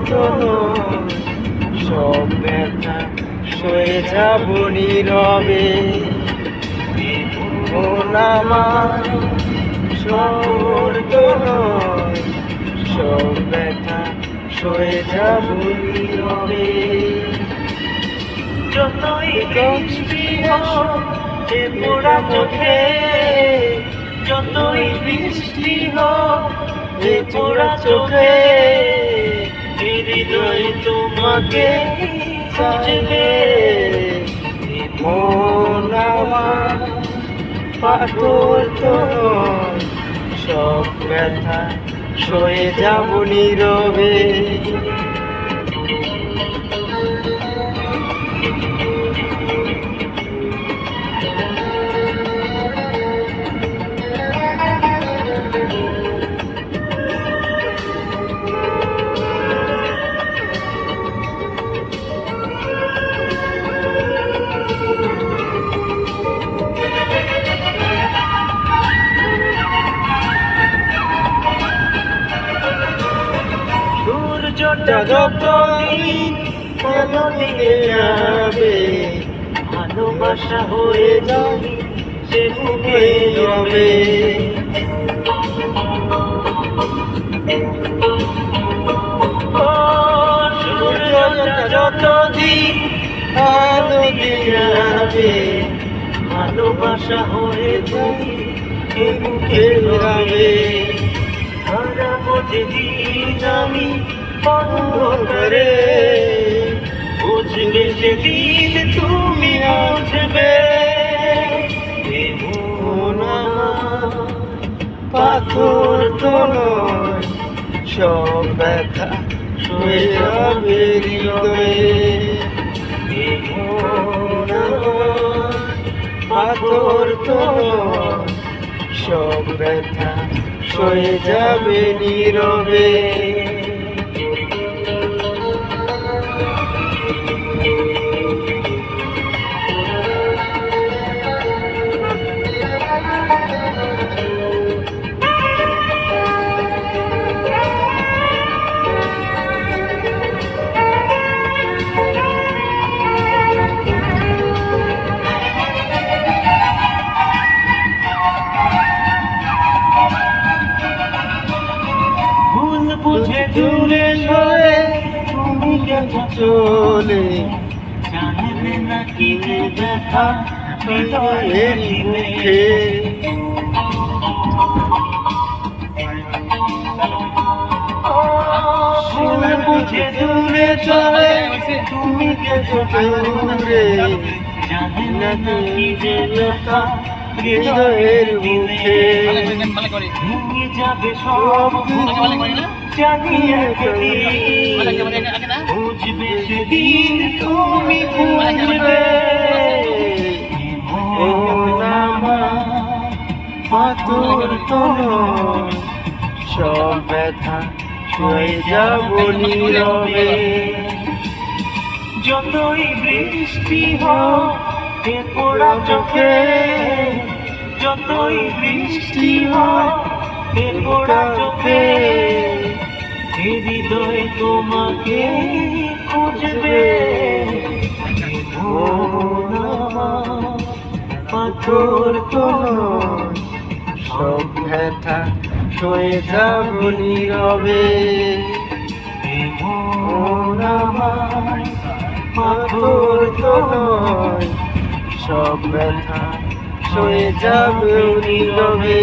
তো নয়, সব ব্যথা সয়ে যাব নীরবে। মন আমার শহর তো নয়, সব ব্যথা সয়ে যাব নীরবে। যতই বৃষ্টি হোক এ পোড়া চোখে, যতই বৃষ্টি হোক এ পোড়া চোখে, এ হৃদয় তোমাকে খুঁজবে। মন আমার পাথর তো নয়, সব ব্যথা সয়ে যাব নীরবে। যতদিন ভালো দিকে যাবে, ভালোবাসা হয়ে যাবে সে বুকে রবে। সূর্যটা যতদিন ভালো দিকে যাবে, ভালোবাসা হয়ে যাবে সে বুকে রবে। হারাবো যেদিন আমি অন্ধকারে, বুঝবে সেদিন তুমি বুঝবে। মন আমার পাথর তো নয়, সব ব্যথা সয়ে যাবে হৃদয়ে। মন আমার পাথর তো নয়, সব ব্যথা সয়ে যাবে নীরবে। বুঝে দূরে সরে তুমি গেছ চলে, জানলে না কি ব্যথা হৃদয়ের মুখে। বুঝে দূরে চলে তুমি গেছ দূরে, জানলে না কি ব্যথা হৃদয়ের মুখে। ভেঙে যাবে সব জানিয়ে বুঝবে সেদিন তুমি বুঝবে। মন আমার পাথর তো নয়, সব ব্যথা সয়ে যাব নীরবে। যতই বৃষ্টি হোক এ পোড়া চোখে, যতই বৃষ্টি হোক এ পোড়া চোখে, হৃদয় তোমাকে খুঁজবে। মন আমার পাথর তো নয়, সব ব্যথা সয়ে যাব নীরবে। মন আমার পাথর তো নয়, সব ব্যথা সয়ে যাব নীরবে।